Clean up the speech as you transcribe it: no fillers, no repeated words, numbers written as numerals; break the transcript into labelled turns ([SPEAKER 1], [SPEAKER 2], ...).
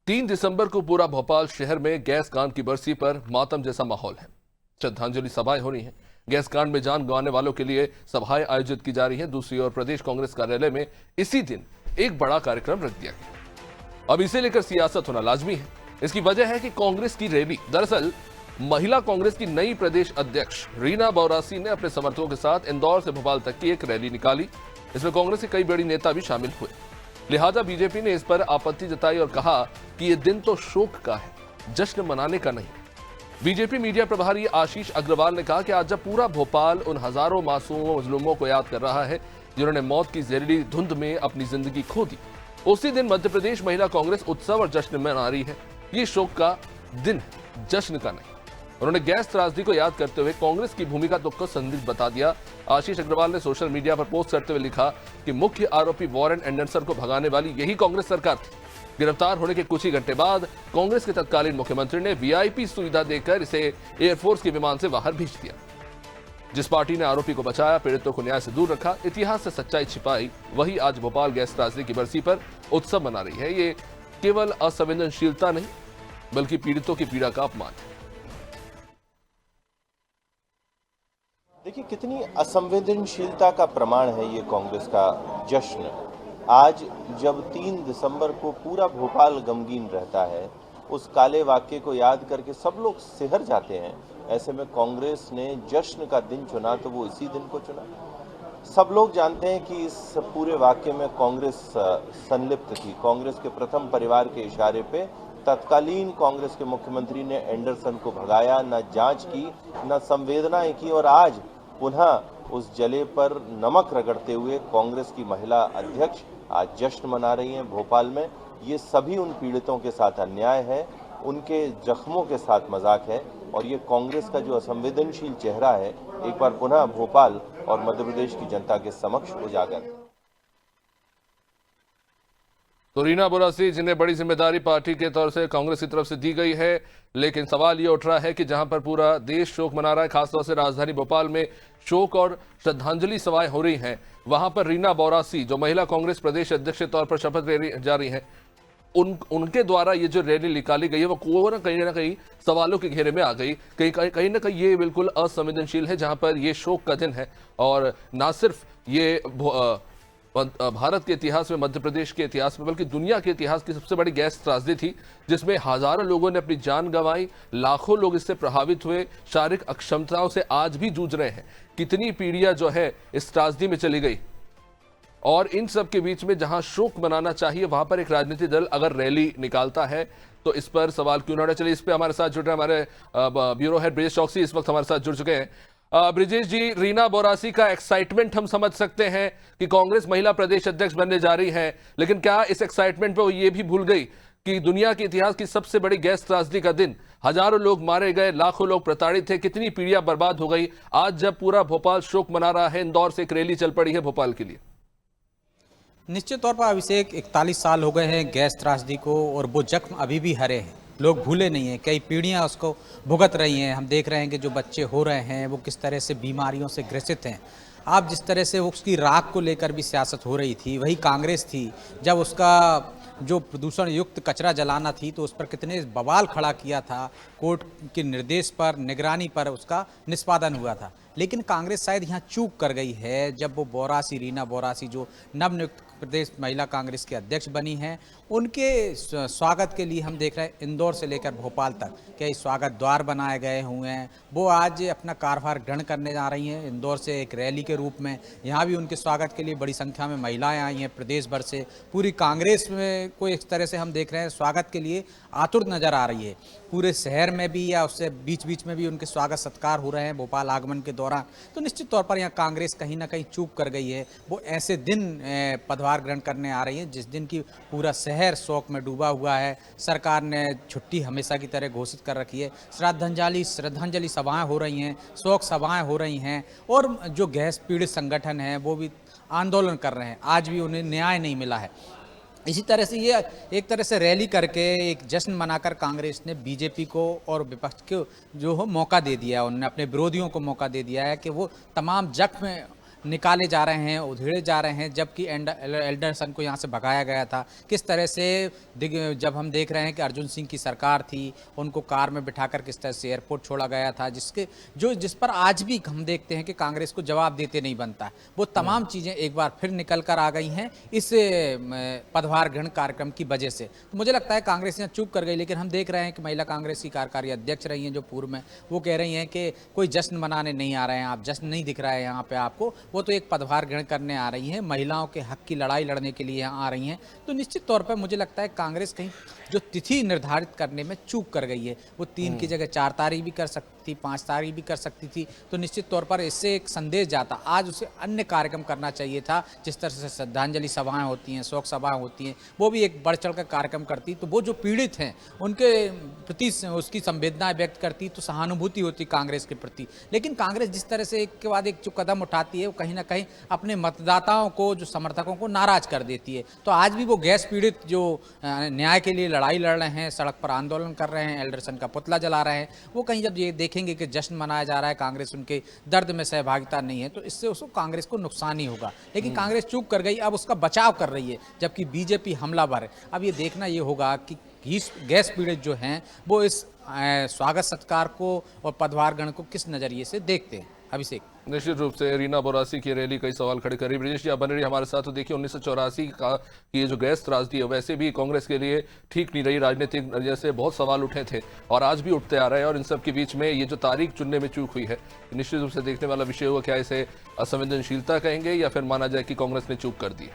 [SPEAKER 1] 3 दिसंबर को पूरा भोपाल शहर में गैस कांड की बरसी पर मातम जैसा माहौल है। श्रद्धांजलि सभाएं हो रही हैं। गैस कांड में जान गंवाने वालों के लिए सभाएं आयोजित की जा रही हैं। दूसरी ओर प्रदेश कांग्रेस कार्यालय में इसी दिन एक बड़ा कार्यक्रम रख दिया गया। अब इसे लेकर सियासत होना लाजमी है। इसकी वजह है कि कांग्रेस की रैली, दरअसल महिला कांग्रेस की नई प्रदेश अध्यक्ष रीना बौरासी ने अपने समर्थकों के साथ इंदौर से भोपाल तक की एक रैली निकाली। इसमें कांग्रेस के कई बड़ी नेता भी शामिल हुए। लिहाजा बीजेपी ने इस पर आपत्ति जताई और कहा कि यह दिन तो शोक का है, जश्न मनाने का नहीं। बीजेपी मीडिया प्रभारी आशीष अग्रवाल ने कहा कि आज जब पूरा भोपाल उन हजारों मासूम मजलूमों को याद कर रहा है जिन्होंने मौत की जहरीली धुंध में अपनी जिंदगी खो दी, उसी दिन मध्य प्रदेश महिला कांग्रेस उत्सव और जश्न मना रही है। ये शोक का दिन है, जश्न का नहीं। उन्होंने गैस त्रासदी को याद करते हुए कांग्रेस की भूमिका को संदिग्ध बता दिया। आशीष अग्रवाल ने सोशल मीडिया पर पोस्ट करते हुए लिखा कि मुख्य आरोपी वॉरेन एंडरसन को भगाने वाली यही कांग्रेस सरकार थी। गिरफ्तार होने के कुछ ही घंटे बाद कांग्रेस के तत्कालीन मुख्यमंत्री ने वीआईपी सुविधा देकर इसे एयरफोर्स के विमान से बाहर भेज दिया। जिस पार्टी ने आरोपी को बचाया, पीड़ितों को न्याय से दूर रखा, इतिहास से सच्चाई छिपाई, वही आज भोपाल गैस त्रासदी की बरसी पर उत्सव मना रही है। ये केवल असंवेदनशीलता नहीं बल्कि पीड़ितों की पीड़ा का अपमान है।
[SPEAKER 2] देखिए कितनी असंवेदनशीलता का प्रमाण है ये कांग्रेस का जश्न। आज जब 3 दिसंबर को पूरा भोपाल गमगीन रहता है, उस काले वाक्य को याद करके सब लोग सिहर जाते हैं। ऐसे में कांग्रेस ने जश्न का दिन चुना तो वो इसी दिन को चुना। सब लोग जानते हैं कि इस पूरे वाक्य में कांग्रेस संलिप्त थी। कांग्रेस के प्रथम परिवार के इशारे पे तत्कालीन कांग्रेस के मुख्यमंत्री ने एंडरसन को भगाया, न जांच की, न संवेदनाएं की, और आज पुनः उस जले पर नमक रगड़ते हुए कांग्रेस की महिला अध्यक्ष आज जश्न मना रही हैं भोपाल में। ये सभी उन पीड़ितों के साथ अन्याय है, उनके जख्मों के साथ मजाक है, और ये कांग्रेस का जो असंवेदनशील चेहरा है एक बार पुनः भोपाल और मध्य प्रदेश की जनता के समक्ष उजागर।
[SPEAKER 1] तो रीना बौरासी, जिन्हें बड़ी जिम्मेदारी पार्टी के तौर से कांग्रेस की तरफ से दी गई है, लेकिन सवाल ये उठ रहा है कि जहां पर पूरा देश शोक मना रहा है, खासतौर से राजधानी भोपाल में शोक और श्रद्धांजलि सभाएं हो रही हैं, वहां पर रीना बौरासी, जो महिला कांग्रेस प्रदेश अध्यक्ष के तौर पर शपथ ले जा रही हैं, उनके द्वारा ये जो रैली निकाली गई है वो कहीं ना कहीं सवालों के घेरे में आ गई। कहीं ना कहीं ये बिल्कुल असंवेदनशील है, जहां पर ये शोक का दिन है। और ना सिर्फ ये भारत के इतिहास में, मध्य प्रदेश के इतिहास में, बल्कि दुनिया के इतिहास की सबसे बड़ी गैस त्रासदी थी, जिसमें हजारों लोगों ने अपनी जान गंवाई, लाखों लोग इससे प्रभावित हुए, शारीरिक अक्षमताओं से आज भी जूझ रहे हैं। कितनी पीढ़ियां जो है इस त्रासदी में चली गई, और इन सब के बीच में जहां शोक मनाना चाहिए वहां पर एक राजनीतिक दल अगर रैली निकालता है तो इस पर सवाल क्यों ना उठे। चलिए, इस पर हमारे साथ जुड़ रहे हमारे ब्यूरो हेड ब्रिजेश चौकसी इस वक्त हमारे साथ जुड़ चुके हैं। ब्रिजेश जी, रीना बौरासी का एक्साइटमेंट हम समझ सकते हैं कि कांग्रेस महिला प्रदेश अध्यक्ष बनने जा रही है, लेकिन क्या इस एक्साइटमेंट पे वो ये भी भूल गई कि दुनिया के इतिहास की सबसे बड़ी गैस त्रासदी का दिन, हजारों लोग मारे गए, लाखों लोग प्रताड़ित थे, कितनी पीढ़ियां बर्बाद हो गई, आज जब पूरा भोपाल शोक मना रहा है, इंदौर से एक रैली चल पड़ी है भोपाल के लिए?
[SPEAKER 3] निश्चित तौर पर अभिषेक 41 साल हो गए हैं गैस त्रासदी को, और वो जख्म अभी भी हरे हैं, लोग भूले नहीं हैं। कई पीढ़ियां उसको भुगत रही हैं। हम देख रहे हैं कि जो बच्चे हो रहे हैं वो किस तरह से बीमारियों से ग्रसित हैं। आप जिस तरह से उसकी राख को लेकर भी सियासत हो रही थी, वही कांग्रेस थी जब उसका जो प्रदूषण युक्त कचरा जलाना थी तो उस पर कितने बवाल खड़ा किया था। कोर्ट के निर्देश पर, निगरानी पर उसका निष्पादन हुआ था। लेकिन कांग्रेस शायद यहाँ चूक कर गई है जब वो बौरासी, रीना बौरासी, जो नवनियुक्त प्रदेश महिला कांग्रेस के अध्यक्ष बनी हैं, उनके स्वागत के लिए हम देख रहे हैं इंदौर से लेकर भोपाल तक कई स्वागत द्वार बनाए गए हुए हैं। वो आज अपना कार्यभार ग्रहण करने जा रही हैं इंदौर से एक रैली के रूप में। यहाँ भी उनके स्वागत के लिए बड़ी संख्या में महिलाएं आई हैं प्रदेश भर से। पूरी कांग्रेस में को इस तरह से हम देख रहे हैं स्वागत के लिए आतुर नजर आ रही है। पूरे शहर में भी या उससे बीच बीच में भी उनके स्वागत सत्कार हो रहे हैं भोपाल आगमन के दौरान। तो निश्चित तौर पर यहाँ कांग्रेस कहीं ना कहीं चूक कर गई है। वो ऐसे दिन पदभार ग्रहण करने आ रही है जिस दिन की पूरा शहर शोक में डूबा हुआ है। सरकार ने छुट्टी हमेशा की तरह घोषित कर रखी है। श्रद्धांजलि सभाएं हो रही हैं, शोक सभाएं हो रही हैं, और जो गैस पीड़ित संगठन हैं वो भी आंदोलन कर रहे हैं। आज भी उन्हें न्याय नहीं मिला है। इसी तरह से ये एक तरह से रैली करके एक जश्न मनाकर कांग्रेस ने बीजेपी को और विपक्ष को जो हो मौका दे दिया है। उन्होंने अपने विरोधियों को मौका दे दिया है कि वो तमाम जख्म निकाले जा रहे हैं, उधेड़े जा रहे हैं, जबकि एल्डरसन को यहाँ से भगाया गया था। किस तरह से जब हम देख रहे हैं कि अर्जुन सिंह की सरकार थी, उनको कार में बिठाकर किस तरह से एयरपोर्ट छोड़ा गया था, जिस पर आज भी हम देखते हैं कि कांग्रेस को जवाब देते नहीं बनता है। वो तमाम चीज़ें एक बार फिर निकल कर आ गई हैं इस पदभार ग्रहण कार्यक्रम की वजह से। तो मुझे लगता है कांग्रेस यहाँ चूक कर गई, लेकिन हम देख रहे हैं कि महिला कांग्रेस की कार्यकारी अध्यक्ष रही हैं जो पूर्व में, वो कह रही हैं कि कोई जश्न मनाने नहीं आ रहे हैं, आप जश्न नहीं दिख रहा है यहाँ पे आपको, वो तो एक पदभार ग्रहण करने आ रही हैं, महिलाओं के हक की लड़ाई लड़ने के लिए यहाँ आ रही हैं। तो निश्चित तौर पर मुझे लगता है कांग्रेस कहीं जो तिथि निर्धारित करने में चूक कर गई है। वो 3 की जगह 4 तारीख भी कर सकती थी, 5 तारीख भी कर सकती थी, तो निश्चित तौर पर इससे एक संदेश जाता। आज उसे अन्य कार्यक्रम करना चाहिए था, जिस तरह से श्रद्धांजलि सभाएं होती हैं, शोक सभाएं होती हैं, वो भी एक बढ़ चढ़ कर कार्यक्रम करती, तो वो जो पीड़ित हैं उनके प्रति उसकी संवेदनाएं व्यक्त करती, तो सहानुभूति होती कांग्रेस के प्रति। लेकिन कांग्रेस जिस तरह से एक के बाद एक जो कदम उठाती है, वो कहीं ना कहीं अपने मतदाताओं को, जो समर्थकों को नाराज कर देती है। तो आज भी वो गैस पीड़ित जो न्याय के लिए लड़ाई लड़ रहे हैं, सड़क पर आंदोलन कर रहे हैं, एल्डरसन का पुतला जला रहे हैं, वो कहीं जब ये देखेंगे कि जश्न मनाया जा रहा है, कांग्रेस उनके दर्द में सहभागिता नहीं है, तो इससे उसको कांग्रेस को नुकसान ही होगा। लेकिन कांग्रेस चूक कर गई, अब उसका बचाव कर रही है, जबकि बीजेपी हमलावर है। अब ये देखना ये होगा कि गैस पीड़ित जो हैं वो इस स्वागत सत्कार को और पदभार ग्रहण को किस नज़रिए से देखते हैं। अभिषेक,
[SPEAKER 1] निश्चित रूप से रीना बोरासी की रैली कई सवाल खड़े करी। ब्रिजेश जी आप बने रही हमारे साथ। तो देखिए 1984 का ये जो गैस त्रासदी है वैसे भी कांग्रेस के लिए ठीक नहीं रही, राजनीतिक नजरिए से बहुत सवाल उठे थे और आज भी उठते आ रहे हैं, और इन सब के बीच में ये जो तारीख चुनने में चूक हुई है, निश्चित रूप से देखने वाला विषय हुआ। क्या इसे असंवेदनशीलता कहेंगे या फिर माना जाए कि कांग्रेस ने चूक कर दी?